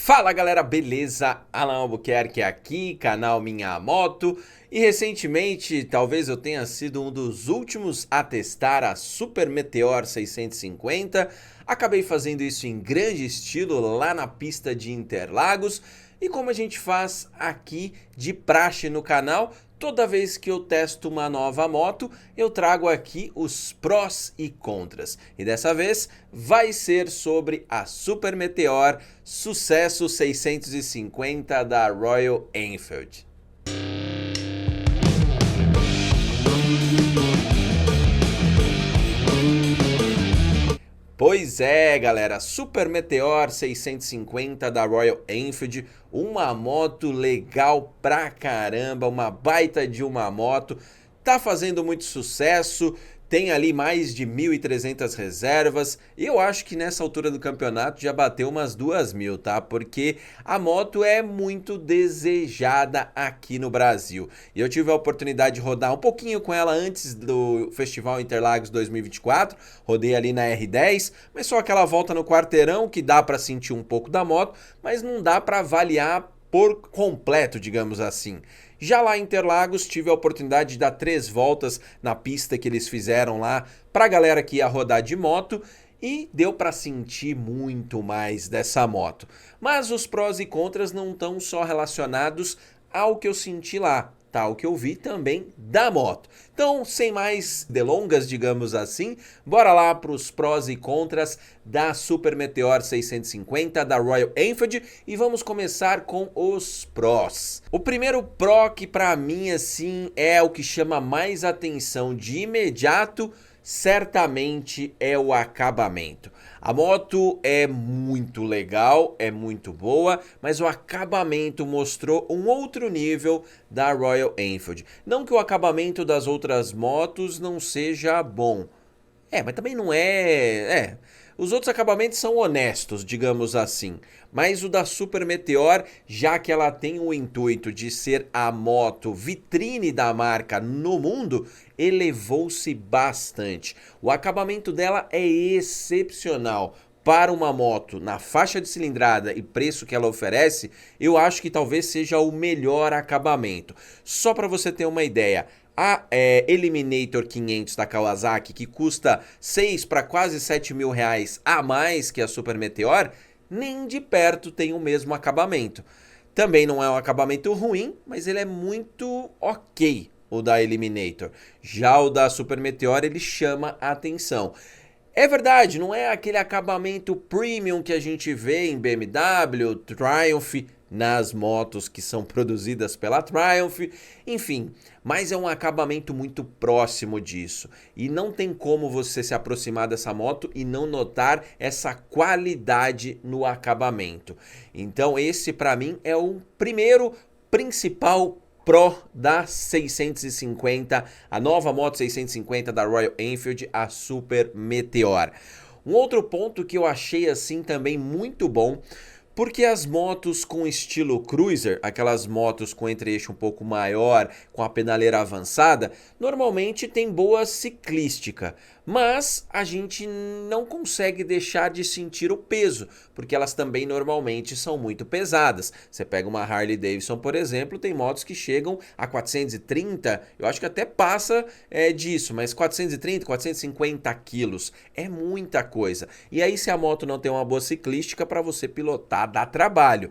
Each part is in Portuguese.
Fala galera, beleza? Alan Albuquerque aqui, canal Minha Moto. E recentemente, talvez eu tenha sido um dos últimos a testar a Super Meteor 650. Acabei fazendo isso em grande estilo lá na pista de Interlagos. E como a gente faz aqui de praxe no canal, toda vez que eu testo uma nova moto, eu trago aqui os prós e contras. E dessa vez vai ser sobre a Super Meteor Sucesso 650 da Royal Enfield. Pois é, galera, Super Meteor 650 da Royal Enfield, uma moto legal pra caramba, uma baita de uma moto, tá fazendo muito sucesso, tem ali mais de 1.300 reservas, e eu acho que nessa altura do campeonato já bateu umas 2.000, tá? Porque a moto é muito desejada aqui no Brasil. E eu tive a oportunidade de rodar um pouquinho com ela antes do Festival Interlagos 2024, rodei ali na R10, mas só aquela volta no quarteirão que dá para sentir um pouco da moto, mas não dá para avaliar por completo, digamos assim. Já lá em Interlagos tive a oportunidade de dar 3 voltas na pista que eles fizeram lá para a galera que ia rodar de moto e deu para sentir muito mais dessa moto. Mas os prós e contras não estão só relacionados ao que eu senti lá, tá? O que eu vi também da moto. Então, sem mais delongas, digamos assim, bora lá para os prós e contras da Super Meteor 650 da Royal Enfield e vamos começar com os prós. O primeiro pró que para mim assim é o que chama mais atenção de imediato, certamente é o acabamento. A moto é muito legal, é muito boa, mas o acabamento mostrou um outro nível da Royal Enfield. Não que o acabamento das outras motos não seja bom. Mas também não é. Os outros acabamentos são honestos, digamos assim. Mas o da Super Meteor, já que ela tem o intuito de ser a moto vitrine da marca no mundo, elevou-se bastante. O acabamento dela é excepcional. Para uma moto na faixa de cilindrada e preço que ela oferece, eu acho que talvez seja o melhor acabamento. Só para você ter uma ideia, a Eliminator 500 da Kawasaki, que custa 6 para quase 7 mil reais a mais que a Super Meteor, nem de perto tem o mesmo acabamento. Também não é um acabamento ruim, mas ele é muito ok, o da Eliminator. Já o da Super Meteor, ele chama a atenção. É verdade, não é aquele acabamento premium que a gente vê em BMW, Triumph, nas motos que são produzidas pela Triumph, enfim, mas é um acabamento muito próximo disso. E não tem como você se aproximar dessa moto e não notar essa qualidade no acabamento. Então esse para mim é o primeiro principal Pro da 650, a nova moto 650 da Royal Enfield, a Super Meteor. Um outro ponto que eu achei assim também muito bom, porque as motos com estilo cruiser, aquelas motos com entre-eixo um pouco maior, com a pedaleira avançada, normalmente tem boa ciclística, mas a gente não consegue deixar de sentir o peso, porque elas também normalmente são muito pesadas. Você pega uma Harley Davidson, por exemplo, tem motos que chegam a 430, eu acho que até passa disso, mas 430, 450 quilos, é muita coisa. E aí se a moto não tem uma boa ciclística, para você pilotar dá trabalho.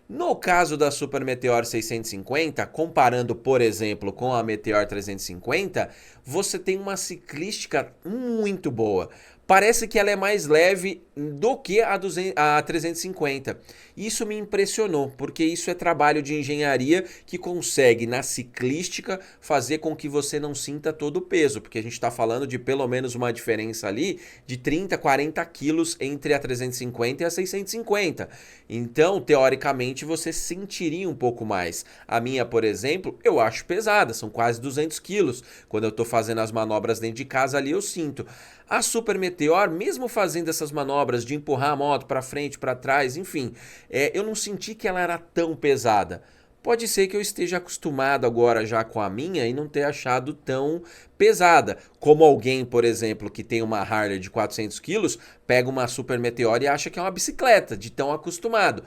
No caso da Super Meteor 650, comparando, por exemplo, com a Meteor 350, você tem uma ciclística muito boa. Parece que ela é mais leve do que a 350. Isso me impressionou, porque isso é trabalho de engenharia que consegue, na ciclística, fazer com que você não sinta todo o peso, porque a gente está falando de pelo menos uma diferença ali de 30, 40 quilos entre a 350 e a 650. Então, teoricamente, você sentiria um pouco mais. A minha, por exemplo, eu acho pesada, são quase 200 quilos. Quando eu estou fazendo as manobras dentro de casa ali, eu sinto. A Super Meteor, mesmo fazendo essas manobras de empurrar a moto para frente, para trás, enfim, eu não senti que ela era tão pesada. pode ser que eu esteja acostumado agora já com a minha e não ter achado tão pesada. Como alguém, por exemplo, que tem uma Harley de 400 quilos, pega uma Super Meteor e acha que é uma bicicleta, de tão acostumado.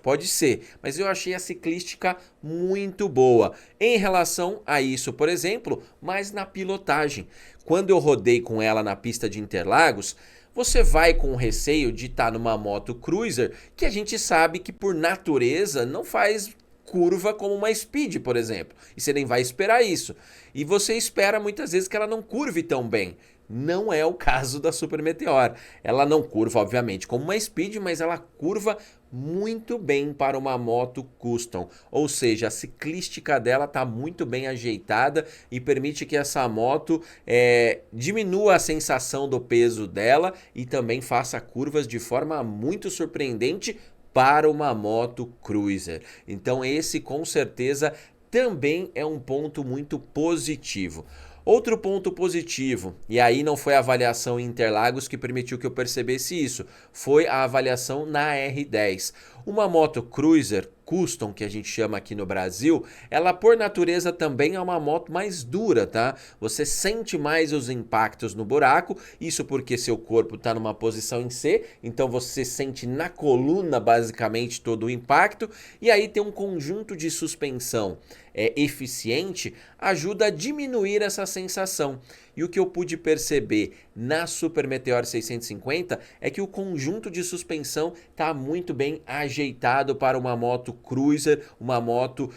Pode ser, mas eu achei a ciclística muito boa em relação a isso, por exemplo, mas na pilotagem. Quando eu rodei com ela na pista de Interlagos, você vai com receio de estar numa moto cruiser que a gente sabe que por natureza não faz curva como uma Speed, por exemplo. E você nem vai esperar isso. E você espera muitas vezes que ela não curve tão bem. Não é o caso da Super Meteor. Ela não curva, obviamente, como uma Speed, mas ela curva muito bem para uma moto custom. Ou seja, a ciclística dela está muito bem ajeitada e permite que essa moto diminua a sensação do peso dela e também faça curvas de forma muito surpreendente para uma moto cruiser. Então esse com certeza também é um ponto muito positivo. Outro ponto positivo, e aí não foi a avaliação em Interlagos que permitiu que eu percebesse isso, foi a avaliação na R10. Uma moto cruiser custom, que a gente chama aqui no Brasil, ela por natureza também é uma moto mais dura, tá? Você sente mais os impactos no buraco, isso porque seu corpo está numa posição em C, então você sente na coluna basicamente todo o impacto, e aí tem um conjunto de suspensão eficiente, ajuda a diminuir essa sensação. E o que eu pude perceber na Super Meteor 650 é que o conjunto de suspensão está muito bem ajeitado para uma moto cruiser, uma moto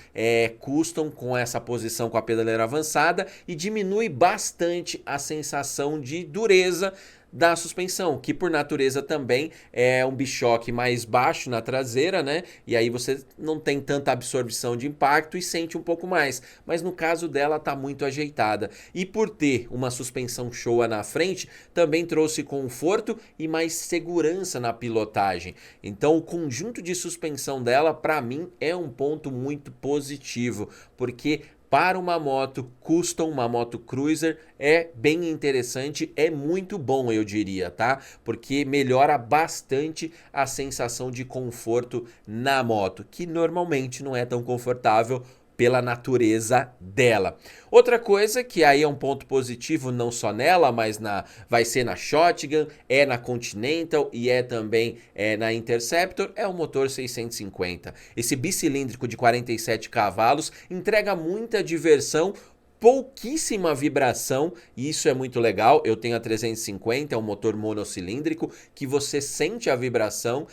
custom com essa posição com a pedaleira avançada e diminui bastante a sensação de dureza da suspensão, que por natureza também é um bichoque mais baixo na traseira, né? E aí você não tem tanta absorção de impacto e sente um pouco mais. Mas no caso dela tá muito ajeitada. E por ter uma suspensão Showa na frente, também trouxe conforto e mais segurança na pilotagem. Então o conjunto de suspensão dela, para mim, é um ponto muito positivo, porque para uma moto custom, uma moto cruiser, é bem interessante, é muito bom, eu diria, tá? Porque melhora bastante a sensação de conforto na moto, que normalmente não é tão confortável pela natureza dela. Outra coisa que aí é um ponto positivo não só nela, mas vai ser na Shotgun, é na Continental e é também na Interceptor, é o motor 650. Esse bicilíndrico de 47 cavalos entrega muita diversão, pouquíssima vibração, e isso é muito legal. Eu tenho a 350, é um motor monocilíndrico, que você sente a vibração.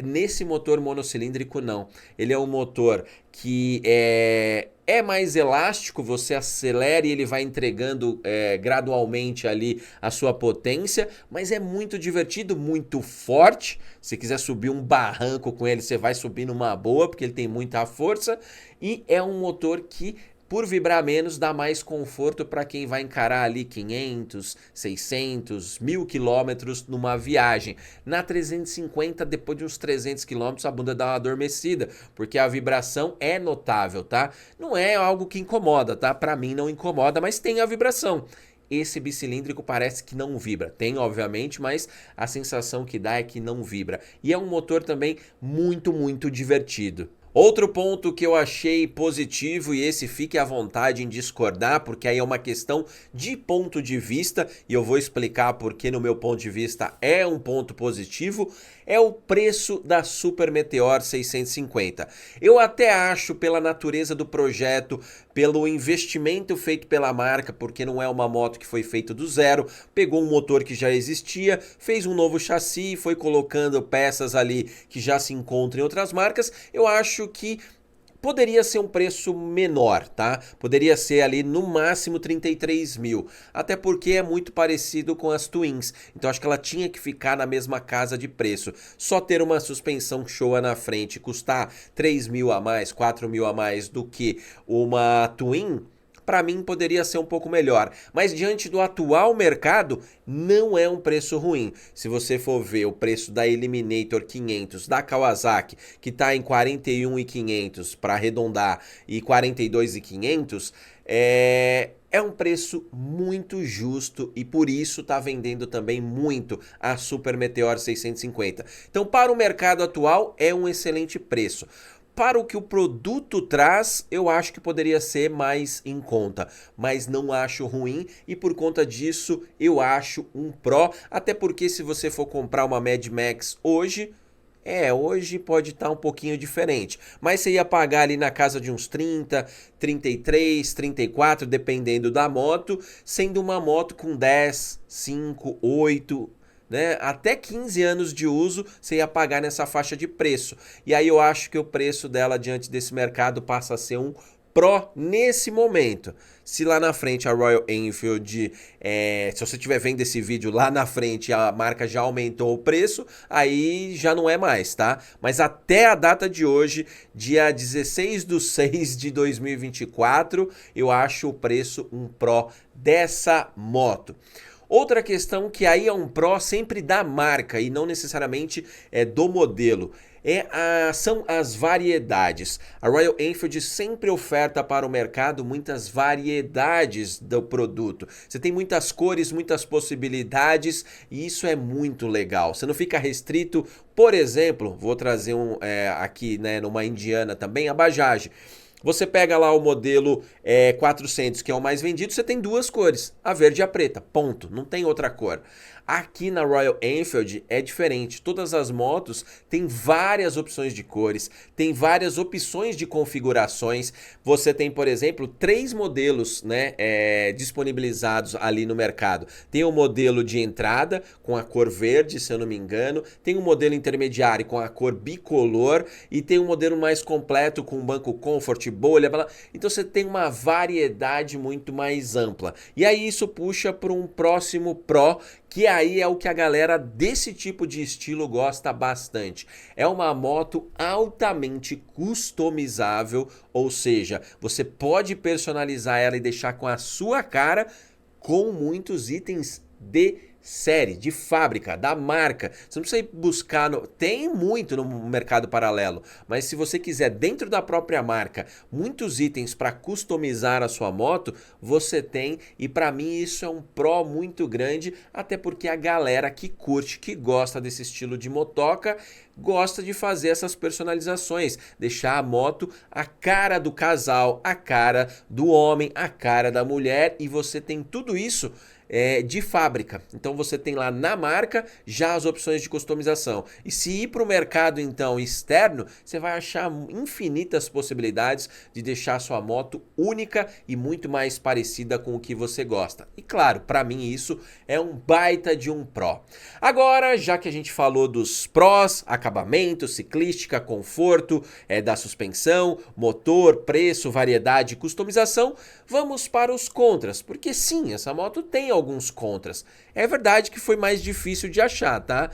Nesse motor monocilíndrico não, ele é um motor que é mais elástico, você acelera e ele vai entregando gradualmente ali a sua potência, mas é muito divertido, muito forte. Se quiser subir um barranco com ele, você vai subir numa boa, porque ele tem muita força, e é um motor que por vibrar menos, dá mais conforto para quem vai encarar ali 500, 600, 1000 quilômetros numa viagem. Na 350, depois de uns 300 quilômetros, a bunda dá uma adormecida, porque a vibração é notável, tá? Não é algo que incomoda, tá? Para mim não incomoda, mas tem a vibração. Esse bicilíndrico parece que não vibra. Tem, obviamente, mas a sensação que dá é que não vibra. E é um motor também muito, muito divertido. Outro ponto que eu achei positivo, e esse fique à vontade em discordar, porque aí é uma questão de ponto de vista, e eu vou explicar porque no meu ponto de vista é um ponto positivo, é o preço da Super Meteor 650. Eu até acho, pela natureza do projeto, pelo investimento feito pela marca, porque não é uma moto que foi feita do zero, pegou um motor que já existia, fez um novo chassi, foi colocando peças ali que já se encontram em outras marcas, eu acho que poderia ser um preço menor, tá? Poderia ser ali no máximo 33 mil, até porque é muito parecido com as Twins, então acho que ela tinha que ficar na mesma casa de preço. Só ter uma suspensão Showa na frente custar 3 mil a mais, 4 mil a mais do que uma Twin, para mim poderia ser um pouco melhor, mas diante do atual mercado não é um preço ruim. Se você for ver o preço da Eliminator 500 da Kawasaki, que está em 41.500 para arredondar e 42.500, é um preço muito justo e por isso está vendendo também muito a Super Meteor 650. Então para o mercado atual é um excelente preço. para o que o produto traz, eu acho que poderia ser mais em conta, mas não acho ruim e por conta disso eu acho um Pro, até porque se você for comprar uma Mad Max hoje, hoje pode estar um pouquinho diferente, mas você ia pagar ali na casa de uns 30, 33, 34, dependendo da moto, sendo uma moto com 10, 5, 8, né, até 15 anos de uso, você ia pagar nessa faixa de preço. E aí eu acho que o preço dela diante desse mercado passa a ser um Pro nesse momento. Se lá na frente a Royal Enfield, se você estiver vendo esse vídeo lá na frente, a marca já aumentou o preço, aí já não é mais, tá? Mas até a data de hoje, dia 16/6/2024, eu acho o preço um Pro dessa moto. Outra questão que aí é um Pro sempre da marca e não necessariamente do modelo. São as variedades. A Royal Enfield sempre oferta para o mercado muitas variedades do produto. Você tem muitas cores, muitas possibilidades e isso é muito legal. Você não fica restrito, por exemplo, vou trazer aqui, né, numa indiana também, a Bajaj. Você pega lá o modelo 400, que é o mais vendido, você tem duas cores, a verde e a preta, ponto, não tem outra cor. Aqui na Royal Enfield é diferente, todas as motos têm várias opções de cores, tem várias opções de configurações. Você tem, por exemplo, 3 modelos, né, disponibilizados ali no mercado. Tem o modelo de entrada com a cor verde, se eu não me engano, tem o modelo intermediário com a cor bicolor e tem o modelo mais completo com banco comfort, bolha, blá. Então você tem uma variedade muito mais ampla. E aí isso puxa para um próximo Pro, que aí é o que a galera desse tipo de estilo gosta bastante. É uma moto altamente customizável, ou seja, você pode personalizar ela e deixar com a sua cara, com muitos itens de série, de fábrica, da marca. Você não precisa ir buscar, tem muito no mercado paralelo, mas se você quiser dentro da própria marca muitos itens para customizar a sua moto, você tem, e para mim isso é um Pro muito grande, até porque a galera que curte, que gosta desse estilo de motoca, gosta de fazer essas personalizações, deixar a moto a cara do casal, a cara do homem, a cara da mulher, e você tem tudo isso de fábrica. Então você tem lá na marca já as opções de customização. E se ir para o mercado então externo, você vai achar infinitas possibilidades de deixar a sua moto única e muito mais parecida com o que você gosta. E claro, para mim isso é um baita de um Pro. Agora, já que a gente falou dos prós, acabamento, ciclística, conforto, da suspensão, motor, preço, variedade e customização, vamos para os contras, porque sim, essa moto tem alguns contras. É verdade que foi mais difícil de achar, tá?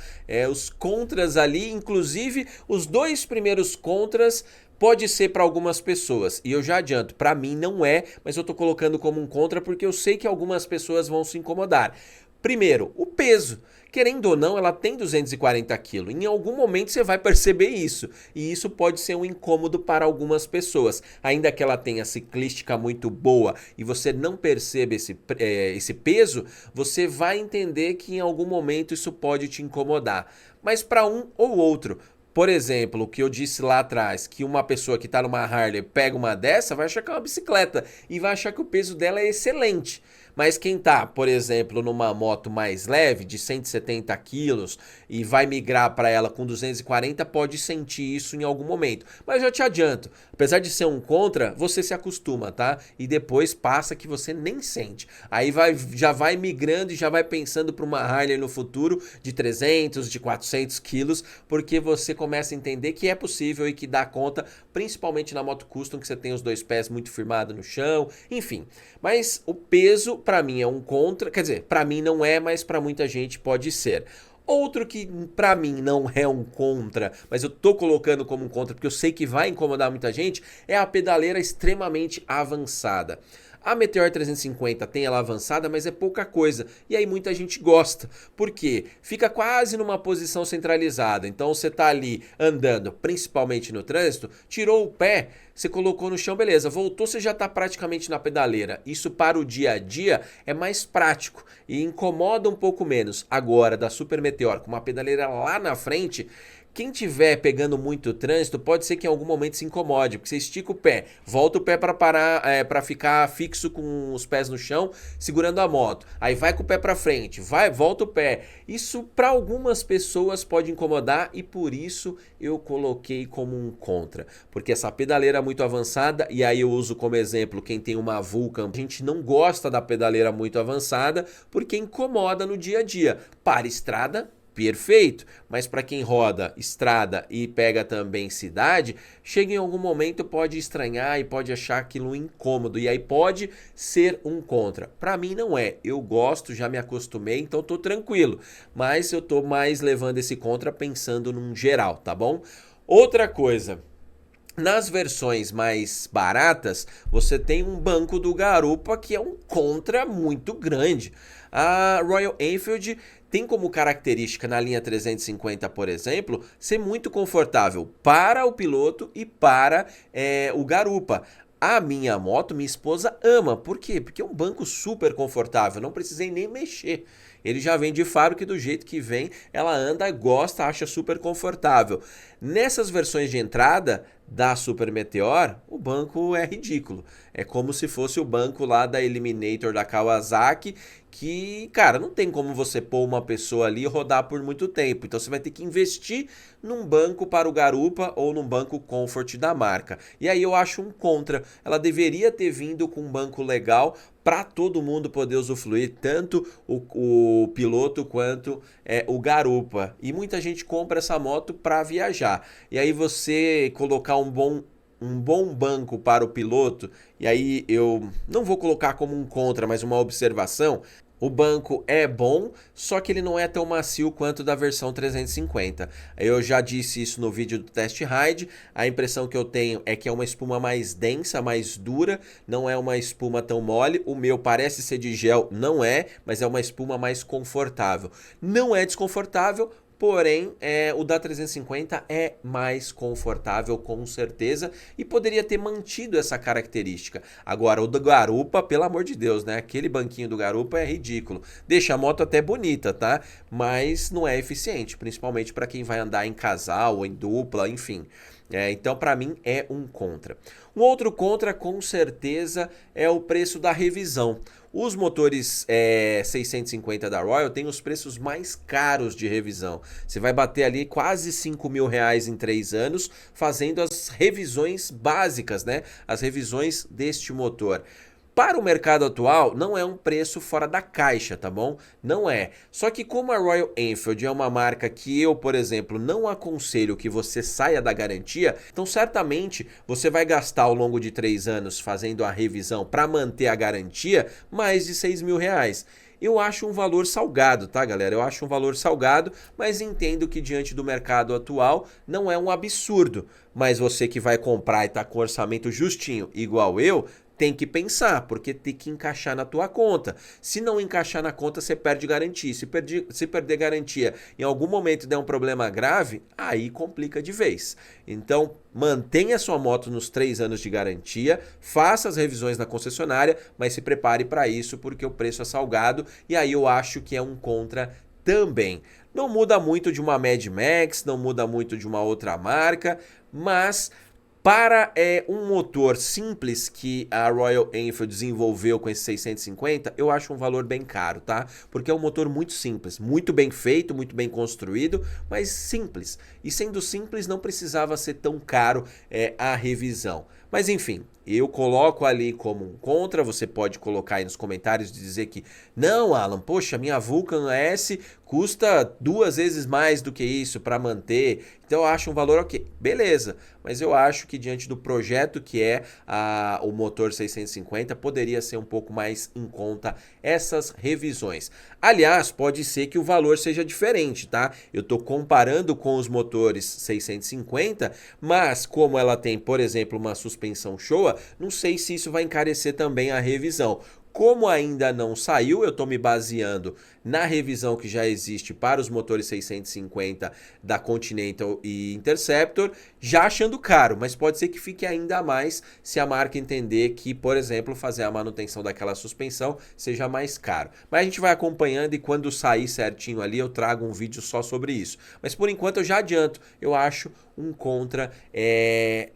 Os contras ali, inclusive os 2 primeiros contras, pode ser para algumas pessoas, e eu já adianto, para mim não é, mas eu tô colocando como um contra porque eu sei que algumas pessoas vão se incomodar. Primeiro, o peso. Querendo ou não, ela tem 240 kg. Em algum momento você vai perceber isso. E isso pode ser um incômodo para algumas pessoas. Ainda que ela tenha ciclística muito boa e você não perceba esse peso, você vai entender que em algum momento isso pode te incomodar. Mas para um ou outro. Por exemplo, o que eu disse lá atrás, que uma pessoa que está numa Harley pega uma dessa, vai achar que é uma bicicleta e vai achar que o peso dela é excelente. Mas quem tá, por exemplo, numa moto mais leve, de 170 quilos, e vai migrar para ela com 240, pode sentir isso em algum momento. Mas eu te adianto, apesar de ser um contra, você se acostuma, tá? E depois passa que você nem sente. Aí já vai migrando e já vai pensando para uma Harley no futuro de 300, de 400 quilos, porque você começa a entender que é possível e que dá conta, principalmente na moto custom, que você tem os 2 pés muito firmados no chão, enfim. Mas o peso, para mim, é um contra, quer dizer, para mim não é, mas para muita gente pode ser. Outro que para mim não é um contra, mas eu tô colocando como um contra porque eu sei que vai incomodar muita gente, é a pedaleira extremamente avançada. A Meteor 350 tem ela avançada, mas é pouca coisa. E aí muita gente gosta. Por quê? Fica quase numa posição centralizada. Então você tá ali andando, principalmente no trânsito, tirou o pé, você colocou no chão, beleza. Voltou, você já tá praticamente na pedaleira. Isso para o dia a dia é mais prático e incomoda um pouco menos. Agora, da Super Meteor com uma pedaleira lá na frente, Quem tiver pegando muito trânsito, pode ser que em algum momento se incomode, porque você estica o pé, volta o pé para parar, para ficar fixo com os pés no chão, segurando a moto. Aí vai com o pé para frente, vai, volta o pé. Isso para algumas pessoas pode incomodar e por isso eu coloquei como um contra, porque essa pedaleira é muito avançada e aí eu uso como exemplo quem tem uma Vulcan. A gente não gosta da pedaleira muito avançada porque incomoda no dia a dia. Para estrada, perfeito, mas para quem roda estrada e pega também cidade, chega em algum momento pode estranhar e pode achar aquilo incômodo e aí pode ser um contra. Para mim não é, eu gosto, já me acostumei, então tô tranquilo, mas eu tô mais levando esse contra pensando num geral, tá bom? Outra coisa, nas versões mais baratas, você tem um banco do garupa que é um contra muito grande. A Royal Enfield tem como característica na linha 350, por exemplo, ser muito confortável para o piloto e para o garupa. A minha moto, minha esposa ama. Por quê? Porque é um banco super confortável, não precisei nem mexer. Ele já vem de fábrica e do jeito que vem, ela anda, gosta, acha super confortável. Nessas versões de entrada da Super Meteor, o banco é ridículo. É como se fosse o banco lá da Eliminator da Kawasaki, que, cara, não tem como você pôr uma pessoa ali e rodar por muito tempo. Então você vai ter que investir num banco para o garupa ou num banco comfort da marca. E aí eu acho um contra. Ela deveria ter vindo com um banco legal para todo mundo poder usufruir, tanto o piloto quanto o garupa. E muita gente compra essa moto para viajar. E aí você colocar um bom banco para o piloto, e aí eu não vou colocar como um contra, mas uma observação. O banco é bom, só que ele não é tão macio quanto da versão 350. Eu já disse isso no vídeo do Test Ride, a impressão que eu tenho é que é uma espuma mais densa, mais dura, não é uma espuma tão mole. O meu parece ser de gel, não é, mas é uma espuma mais confortável. Não é desconfortável, porém, o da 350 é mais confortável com certeza e poderia ter mantido essa característica. Agora, o do garupa, pelo amor de Deus, né? Aquele banquinho do garupa é ridículo. Deixa a moto até bonita, tá? Mas não é eficiente, principalmente para quem vai andar em casal ou em dupla, enfim. Então, para mim, é um contra. Um outro contra, com certeza, é o preço da revisão. Os motores 650 da Royal têm os preços mais caros de revisão. Você vai bater ali quase R$ 5.000 em 3 anos fazendo as revisões básicas, né? As revisões deste motor. Para o mercado atual, não é um preço fora da caixa, tá bom? Não é. Só que como a Royal Enfield é uma marca que eu, por exemplo, não aconselho que você saia da garantia, então certamente você vai gastar ao longo de 3 anos fazendo a revisão para manter a garantia mais de R$ 6.000. Eu acho um valor salgado, tá, galera? Eu acho um valor salgado, mas entendo que diante do mercado atual não é um absurdo. Mas você que vai comprar e tá com orçamento justinho, igual eu, tem que pensar, porque tem que encaixar na tua conta. Se não encaixar na conta, você perde garantia. Se perder garantia em algum momento der um problema grave, aí complica de vez. Então, mantenha sua moto nos 3 anos de garantia, faça as revisões na concessionária, mas se prepare para isso, porque o preço é salgado e aí eu acho que é um contra também. Não muda muito de uma Mad Max, não muda muito de uma outra marca, mas para um motor simples que a Royal Enfield desenvolveu com esse 650, eu acho um valor bem caro, tá? Porque é um motor muito simples, muito bem feito, muito bem construído, mas simples. E sendo simples, não precisava ser tão caro a revisão. Mas enfim, eu coloco ali como um contra, você pode colocar aí nos comentários e dizer que não, Alan, poxa, minha Vulcan S custa 2 vezes mais do que isso para manter, então eu acho um valor ok. Beleza, mas eu acho que diante do projeto que é o motor 650, poderia ser um pouco mais em conta essas revisões. Aliás, pode ser que o valor seja diferente, tá? Eu estou comparando com os motores 650, mas como ela tem, por exemplo, uma suspensão Showa, não sei se isso vai encarecer também a revisão. Como ainda não saiu, eu estou me baseando na revisão que já existe para os motores 650 da Continental e Interceptor, já achando caro, mas pode ser que fique ainda mais se a marca entender que, por exemplo, fazer a manutenção daquela suspensão seja mais caro. Mas a gente vai acompanhando e quando sair certinho ali eu trago um vídeo só sobre isso. Mas por enquanto eu já adianto, eu acho um contra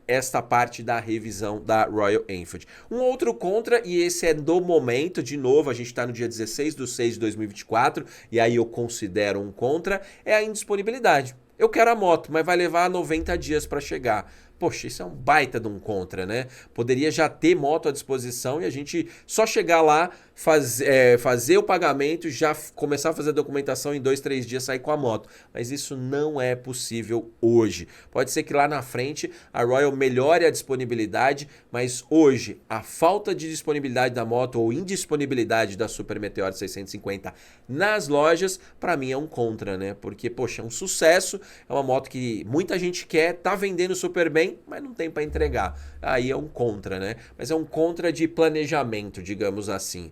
esta parte da revisão da Royal Enfield. Um outro contra, e esse é do momento, de novo, a gente está no dia 16/6/2024, e aí eu considero um contra, é a indisponibilidade. Eu quero a moto, mas vai levar 90 dias para chegar. Poxa, isso é um baita de um contra, né? Poderia já ter moto à disposição e a gente só chegar lá, fazer o pagamento, já começar a fazer a documentação em 2, 3 dias sair com a moto. Mas isso não é possível hoje. Pode ser que lá na frente a Royal melhore a disponibilidade, mas hoje a falta de disponibilidade da moto ou indisponibilidade da Super Meteor 650 nas lojas, para mim é um contra, né? Porque, poxa, é um sucesso, é uma moto que muita gente quer, tá vendendo super bem, mas não tem para entregar. Aí é um contra, né? Mas é um contra de planejamento, digamos assim.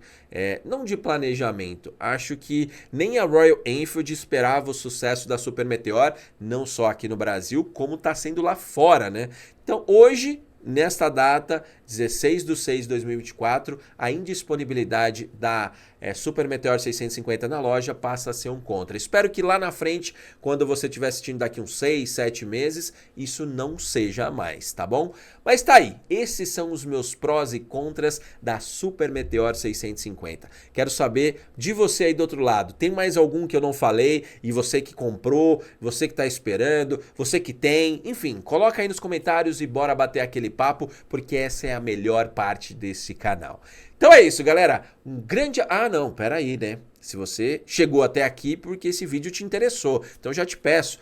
Não de planejamento. Acho que nem a Royal Enfield esperava o sucesso da Super Meteor, não só aqui no Brasil, como está sendo lá fora, né? Então hoje, nesta data, 16/6/2024, a indisponibilidade da Super Meteor 650 na loja passa a ser um contra. Espero que lá na frente, quando você estiver assistindo daqui uns 6, 7 meses, isso não seja mais, tá bom? Mas tá aí, esses são os meus prós e contras da Super Meteor 650. Quero saber de você aí do outro lado, tem mais algum que eu não falei e você que comprou, você que tá esperando, você que tem, enfim, coloca aí nos comentários e bora bater aquele papo, porque essa é a melhor parte desse canal. Então é isso, galera. Um grande... Ah, não, pera aí, né? Se você chegou até aqui porque esse vídeo te interessou. Então já te peço,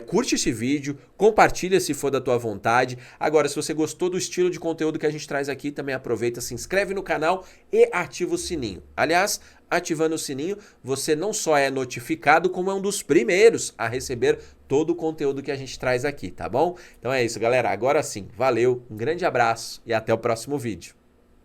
curte esse vídeo, compartilha se for da tua vontade. Agora, se você gostou do estilo de conteúdo que a gente traz aqui, também aproveita, se inscreve no canal e ativa o sininho. Aliás, ativando o sininho, você não só é notificado, como é um dos primeiros a receber todo o conteúdo que a gente traz aqui, tá bom? Então é isso, galera. Agora sim, valeu, um grande abraço e até o próximo vídeo.